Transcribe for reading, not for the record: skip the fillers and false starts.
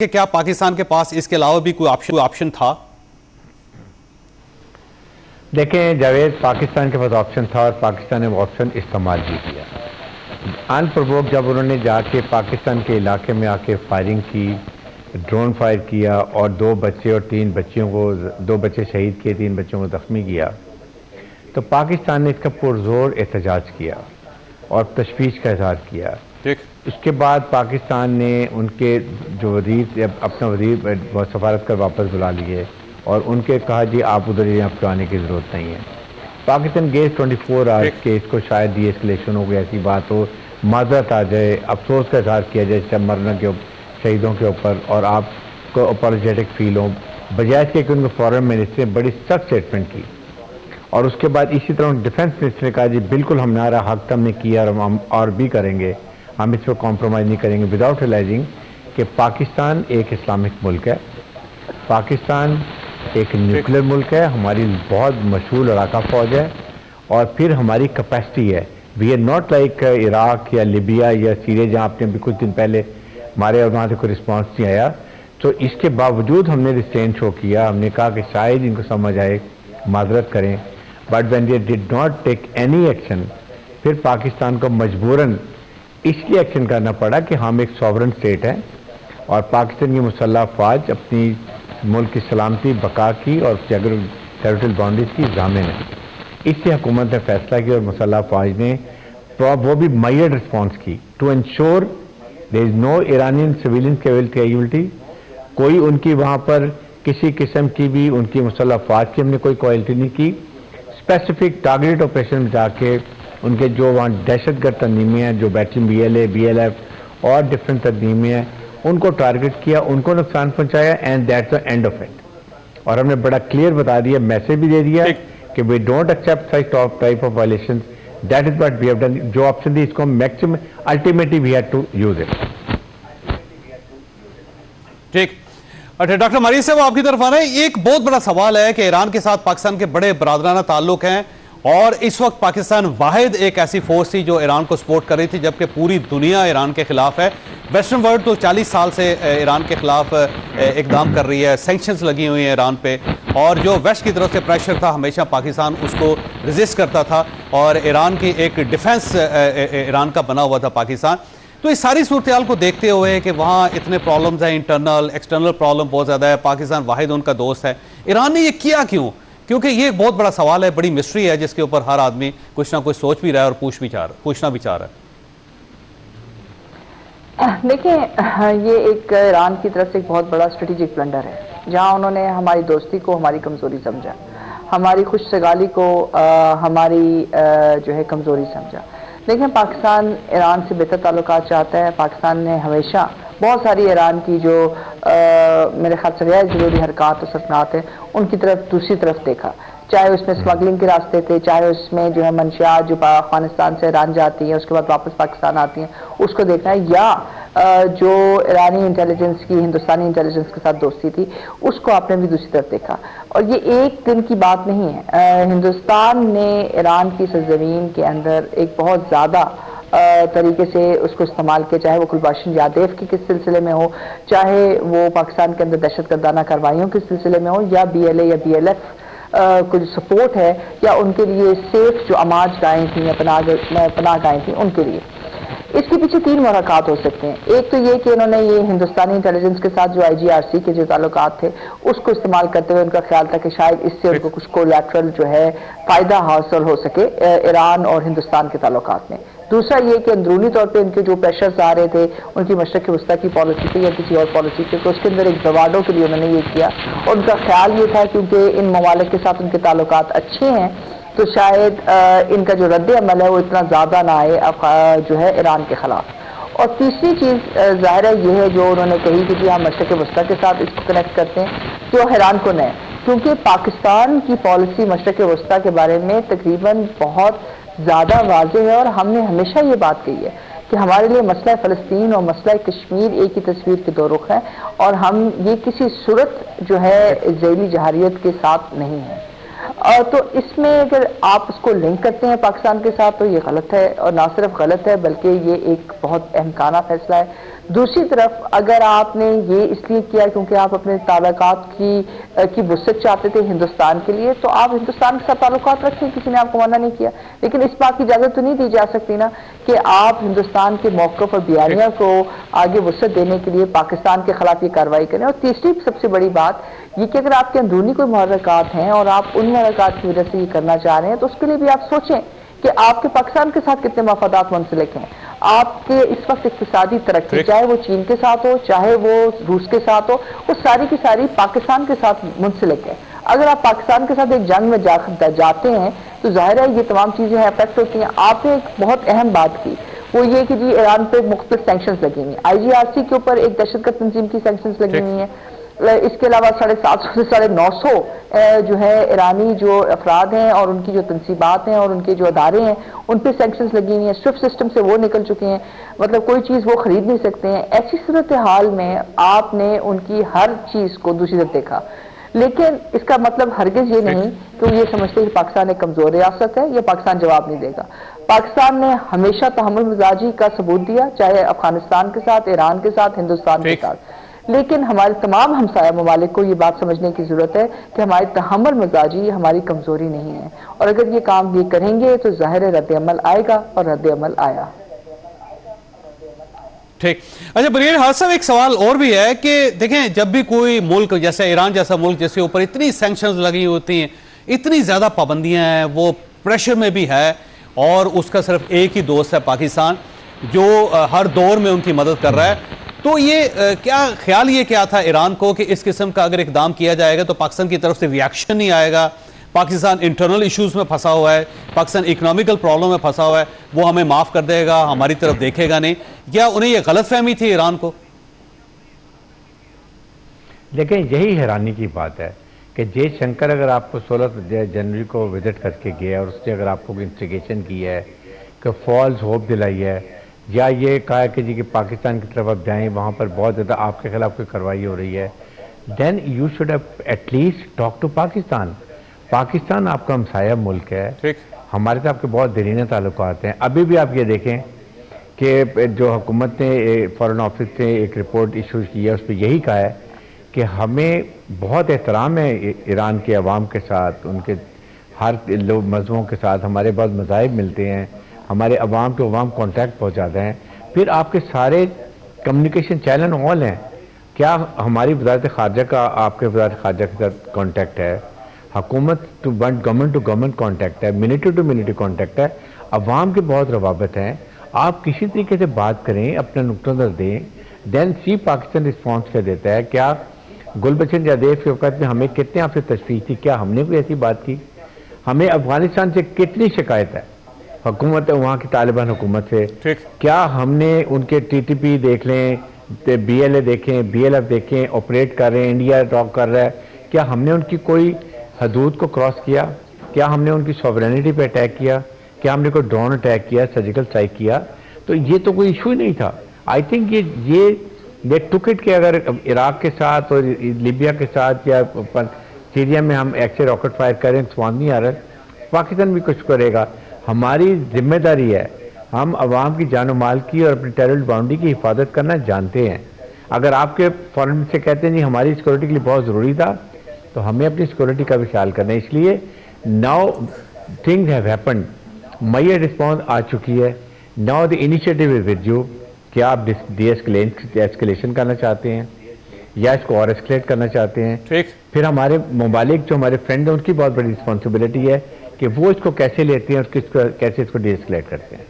کہ کیا پاکستان کے پاس اس کے علاوہ بھی کوئی آپشن تھا؟ دیکھیں جاوید، پاکستان کے پاس آپشن تھا اور پاکستان نے وہ آپشن استعمال بھی کیا۔ ان پرووک جب انہوں نے جا کے پاکستان کے علاقے میں آ کے فائرنگ کی، ڈرون فائر کیا اور 2 بچے اور 3 بچیوں کو 2 بچے شہید کیے، 3 بچوں کو زخمی کیا، تو پاکستان نے اس کا پرزور احتجاج کیا اور تشویش کا اظہار کیا۔ اس کے بعد پاکستان نے ان کے جو وزیر اپنا وزیر سفارت کر واپس بلا لیے اور ان کے کہا جی آپ ادھر یہاں پہ آنے کی ضرورت نہیں ہے۔ پاکستان گیس 24 آورس کے اس کو شاید ڈی ایسکلیشن ہو گیا، ایسی بات ہو، معذرت آ جائے، افسوس کا اظہار کیا جائے مرنے کے شہیدوں کے اوپر اور آپ کو اپولوجیٹک فیل ہو، بجائے اس کے کہ ان کو فورن منسٹر نے بڑی سخت اسٹیٹمنٹ کی اور اس کے بعد اسی طرح ڈیفنس منسٹر نے کہا جی بالکل ہمارا حق ہم نے کیا اور ہم اور بھی کریں گے، ہم اس پہ کمپرومائز نہیں کریں گے، وداؤٹ ریلائزنگ کہ پاکستان ایک اسلامک ملک ہے، پاکستان ایک نیوکلیر ملک ہے، ہماری بہت مشہور لڑاکا فوج ہے اور پھر ہماری کیپیسٹی ہے۔ We are not like Iraq یا لیبیا یا سیریا جہاں آپ نے بھی کچھ دن پہلے ہمارے اور وہاں سے کوئی رسپانس نہیں آیا، تو اس کے باوجود ہم نے ریسٹین شو کیا، ہم نے کہا کہ شاید ان کو سمجھ آئے، معذرت کریں، but when they did not take any action, پھر پاکستان کو مجبوراً اس لیے ایکشن کرنا پڑا کہ ہم ایک سوورن اسٹیٹ ہیں اور پاکستان کی مسلح افواج اپنی ملک کی سلامتی بقا کی اور ٹیریٹریل باؤنڈریز کی ضامن ہے۔ اس سے حکومت نے فیصلہ کیا اور مسلح افواج نے وہ بھی میئر رسپانس کی to ensure there is no Iranian civilian casualty, کوئی ان کی وہاں پر کسی قسم کی بھی ان کی مسلح افواج کی ہم نے کوئی کوالٹی نہیں کی۔ اسپیسیفک ٹارگیٹڈ آپریشن میں جا کے ان کے جو وہاں دہشت گرد تنظیمیں ہیں، جو بیٹل B L A, B L F اور ڈفرینٹ تنظیمیں ہیں، ان کو ٹارگٹ کیا، ان کو نقصان پہنچایا، and that's the and of it. اور ہم نے بڑا کلیئر بتا دیا، میسج بھی دے دیا کہ we don't accept such type of violations, that is what we have done. جو آپشن تھی اس کو maximum ultimately we had to use it. ٹھیک، ڈاکٹر مریض صاحب آپ کی طرف آ رہے ہیں۔ ایک بہت بڑا سوال ہے کہ ایران کے ساتھ پاکستان کے بڑے برادرانہ تعلق ہیں اور اس وقت پاکستان واحد ایک ایسی فورس تھی جو ایران کو سپورٹ کر رہی تھی، جبکہ پوری دنیا ایران کے خلاف ہے۔ ویسٹرن ورلڈ تو 40 سال سے ایران کے خلاف اقدام کر رہی ہے، سینکشنز لگی ہوئی ہیں ایران پہ، اور جو ویسٹ کی طرف سے پریشر تھا ہمیشہ پاکستان اس کو ریزسٹ کرتا تھا اور ایران کی ایک ڈیفنس ایران کا بنا ہوا تھا پاکستان۔ تو اس ساری صورتحال کو دیکھتے ہوئے کہ وہاں اتنے پرابلمز ہیں، انٹرنل ایکسٹرنل پرابلم بہت زیادہ ہے، پاکستان واحد ان کا دوست ہے، ایران نے یہ کیا کیوں؟ کیونکہ یہ ایک بہت بڑا سوال ہے، بڑی مسٹری ہے جس کے اوپر ہر آدمی کچھ نہ کچھ سوچ بھی رہا ہے اور پوچھنا بھی چاہ رہا ہے۔ دیکھیں، یہ ایک ایران کی طرف سے ایک بہت بڑا اسٹریٹجک بلنڈر ہے، جہاں انہوں نے ہماری دوستی کو ہماری کمزوری سمجھا، ہماری خوش سگالی کو ہماری جو ہے کمزوری سمجھا۔ دیکھیں، پاکستان ایران سے بہتر تعلقات چاہتا ہے۔ پاکستان نے ہمیشہ بہت ساری ایران کی جو میرے خیال سے غیر ضروری حرکات اور سکنات ہیں ان کی طرف دوسری طرف دیکھا، چاہے اس میں اسمگلنگ کے راستے تھے، چاہے اس میں جو ہے منشیات جو افغانستان سے ایران جاتی ہیں اس کے بعد واپس پاکستان آتی ہیں اس کو دیکھنا ہے، یا جو ایرانی انٹیلیجنس کی ہندوستانی انٹیلیجنس کے ساتھ دوستی تھی اس کو آپ نے بھی دوسری طرف دیکھا۔ اور یہ ایک دن کی بات نہیں ہے، ہندوستان نے ایران کی سرزمین کے اندر ایک بہت زیادہ طریقے سے اس کو استعمال کیا، چاہے وہ گلبشن یادیو کی کس سلسلے میں ہو، چاہے وہ پاکستان کے اندر دہشت گردانہ کارروائیوں کے سلسلے میں ہو، یا بی ایل اے یا بی ایل ایف کو جو سپورٹ ہے، یا ان کے لیے سیف جو اماج گاہیں تھیں یا پناہ گاہیں تھیں ان کے لیے۔ اس کے پیچھے 3 محرکات ہو سکتے ہیں۔ ایک تو یہ کہ انہوں نے یہ ہندوستانی انٹیلیجنس کے ساتھ جو آئی جی آر سی کے جو تعلقات تھے اس کو استعمال کرتے ہوئے ان کا خیال تھا کہ شاید اس سے ان کو کچھ کولیٹرل جو ہے فائدہ حاصل ہو سکے ایران اور ہندوستان کے تعلقات میں۔ دوسرا یہ کہ اندرونی طور پہ ان کے جو پریشرز آ رہے تھے ان کی مشرق وسطیٰ کی پالیسی تھی یا کسی اور پالیسی تھی، تو اس کے اندر ایک بواڈو کے لیے انہوں نے یہ کیا، اور ان کا خیال یہ تھا کیونکہ ان ممالک کے ساتھ ان کے تعلقات اچھے ہیں تو شاید ان کا جو رد عمل ہے وہ اتنا زیادہ نہ آئے جو ہے ایران کے خلاف۔ اور تیسری چیز ظاہر ہے یہ ہے جو انہوں نے کہی کہ جی ہم مشرق وسطیٰ کے ساتھ اس کو کنیکٹ کرتے ہیں، جو حیران کن ہے کیونکہ پاکستان کی پالیسی مشرق وسطیٰ کے بارے میں تقریباً بہت زیادہ واضح ہے، اور ہم نے ہمیشہ یہ بات کہی ہے کہ ہمارے لیے مسئلہ فلسطین اور مسئلہ کشمیر ایک ہی تصویر کے 2 رخ ہیں، اور ہم یہ کسی صورت جو ہے ذیلی جہریت کے ساتھ نہیں ہیں۔ تو اس میں اگر آپ اس کو لنک کرتے ہیں پاکستان کے ساتھ تو یہ غلط ہے، اور نہ صرف غلط ہے بلکہ یہ ایک بہت اہمکانہ فیصلہ ہے۔ دوسری طرف اگر آپ نے یہ اس لیے کیا کیونکہ آپ اپنے تعلقات کی وسعت چاہتے تھے ہندوستان کے لیے، تو آپ ہندوستان کے ساتھ تعلقات رکھیں، کسی نے آپ کو منع نہیں کیا، لیکن اس بات کی اجازت تو نہیں دی جا سکتی نا کہ آپ ہندوستان کے موقف اور بیانیہ کو آگے وسعت دینے کے لیے پاکستان کے خلاف یہ کارروائی کریں۔ اور تیسری سب سے بڑی بات یہ کہ اگر آپ کے اندرونی کوئی محرکات ہیں اور آپ ان محرکات کی وجہ سے یہ کرنا چاہ رہے ہیں تو اس کے لیے بھی آپ سوچیں کہ آپ کے پاکستان کے ساتھ کتنے مفادات منسلک ہیں۔ آپ کے اس وقت اقتصادی ترقی چاہے وہ چین کے ساتھ ہو چاہے وہ روس کے ساتھ ہو، وہ ساری کی ساری پاکستان کے ساتھ منسلک ہے۔ اگر آپ پاکستان کے ساتھ ایک جنگ میں جاتے ہیں تو ظاہر ہے یہ تمام چیزیں افیکٹ ہوتی ہیں۔ آپ نے ایک بہت اہم بات کی، وہ یہ کہ جی ایران پہ مختلف سینکشنز لگی ہوئی ہیں، IGRC کے اوپر ایک دہشت گرد تنظیم کی سینکشنز لگی ہوئی ہیں، اس کے علاوہ 750 سے 950 جو ہے ایرانی جو افراد ہیں اور ان کی جو تنصیبات ہیں اور ان کے جو ادارے ہیں ان پہ سینکشنز لگی ہوئی ہیں، سوئفٹ سسٹم سے وہ نکل چکے ہیں، مطلب کوئی چیز وہ خرید نہیں سکتے ہیں۔ ایسی صورتحال میں آپ نے ان کی ہر چیز کو دوسری طرف دیکھا، لیکن اس کا مطلب ہرگز یہ نہیں کہ وہ یہ سمجھتے کہ پاکستان ایک کمزور ریاست ہے یا پاکستان جواب نہیں دے گا۔ پاکستان نے ہمیشہ تحمل مزاجی کا ثبوت دیا، چاہے افغانستان کے ساتھ، ایران کے ساتھ، ہندوستان کے ساتھ، لیکن ہمارے تمام ہمسایہ ممالک کو یہ بات سمجھنے کی ضرورت ہے کہ ہماری تحمل مزاجی ہماری کمزوری نہیں ہے، اور اگر یہ کام یہ کریں گے تو ظاہر رد عمل آئے گا، اور رد عمل آیا۔ ٹھیک، اچھا بریگیڈ حاج صاحب، ایک سوال اور بھی ہے کہ دیکھیں جب بھی کوئی ملک جیسے ایران جیسا ملک جس کے اوپر اتنی سینکشنز لگی ہوتی ہیں، اتنی زیادہ پابندیاں ہیں، وہ پریشر میں بھی ہے اور اس کا صرف ایک ہی دوست ہے پاکستان جو ہر دور میں ان کی مدد کر رہا ہے، تو یہ کیا خیال یہ کیا تھا ایران کو کہ اس قسم کا اگر اقدام کیا جائے گا تو پاکستان کی طرف سے ریاکشن نہیں آئے گا؟ پاکستان انٹرنل ایشوز میں پھنسا ہوا ہے، پاکستان اکنامیکل پرابلم میں پھنسا ہوا ہے، وہ ہمیں معاف کر دے گا، ہماری طرف دیکھے گا نہیں، یا انہیں یہ غلط فہمی تھی ایران کو؟ لیکن یہی حیرانی کی بات ہے کہ جے شنکر اگر آپ کو 16 جنوری کو وزٹ کر کے گیا اور اس نے اگر آپ کو انسٹیگیشن کی ہے کہ فالس ہوپ دلائی ہے، یا یہ کہا ہے کہ جی کہ پاکستان کی طرف آپ جائیں وہاں پر بہت زیادہ آپ کے خلاف کوئی کارروائی ہو رہی ہے، then you should have at least talk to Pakistan. Pakistan آپ کا ہمسایہ ملک ہے، ہمارے ساتھ آپ کے بہت دیرینہ تعلقات ہیں۔ ابھی بھی آپ یہ دیکھیں کہ جو حکومت نے فارن آفس نے ایک رپورٹ ایشو کی ہے، اس پہ یہی کہا ہے کہ ہمیں بہت احترام ہے ایران کے عوام کے ساتھ، ان کے ہر مذہبوں کے ساتھ ہمارے بعض مذاہب ملتے ہیں، ہمارے عوام کے عوام کانٹیکٹ پہنچاتے ہیں، پھر آپ کے سارے کمیونیکیشن چینل آل ہیں۔ کیا ہماری وزارت خارجہ کا آپ کے وزارت خارجہ کے ساتھ کانٹیکٹ ہے؟ حکومت ٹو گورنمنٹ کانٹیکٹ ہے، ملٹری ٹو ملٹری کانٹیکٹ ہے، عوام کے بہت روابط ہیں۔ آپ کسی طریقے سے بات کریں، اپنا نقطہ نظر دیں، دین سی پاکستان رسپانس کیا دیتا ہے۔ کیا گل بچن جادیف کے وقت میں ہمیں کتنے آپ سے تشویش تھی؟ کیا ہم نے کوئی ایسی بات کی؟ ہمیں افغانستان سے کتنی شکایت ہے حکومت وہاں کی طالبان حکومت سے؟ کیا ہم نے ان کے TTP دیکھ لیں، BLA دیکھیں، BLF دیکھیں، آپریٹ کر رہے ہیں، انڈیا ٹاک کر رہا ہے، کیا ہم نے ان کی کوئی حدود کو کراس کیا؟ کیا ہم نے ان کی سوورینٹی پہ اٹیک کیا؟ کیا ہم نے کوئی ڈرون اٹیک کیا، سرجیکل اسٹرائک کیا؟ تو یہ تو کوئی ایشو ہی نہیں تھا۔ آئی تھنک یہ ٹک اٹ کہ اگر عراق کے ساتھ اور لیبیا کے ساتھ یا سیریا میں ہم ایسے راکٹ فائر کریں، سوان نہیں آ رہا، پاکستان بھی کچھ کرے گا۔ ہماری ذمہ داری ہے، ہم عوام کی جان و مال کی اور اپنی ٹیررسٹ باؤنڈری کی حفاظت کرنا جانتے ہیں۔ اگر آپ کے فورن سے کہتے ہیں جی ہماری سیکورٹی کے لیے بہت ضروری تھا، تو ہمیں اپنی سیکورٹی کا بھی خیال کرنا ہے۔ اس لیے now things have happened, major response آ چکی ہے، now the initiative is with you. کیا آپ ڈی ایسکلیشن کرنا چاہتے ہیں یا اس کو اور ایسکلیٹ کرنا چاہتے ہیں؟ پھر ہمارے ممالک جو ہمارے فرینڈ ہیں ان کی بہت بڑی رسپانسبلٹی ہے کہ وہ اس کو کیسے لیتے ہیں اور کیسے اس کو ڈی ایسکلیٹ کرتے ہیں۔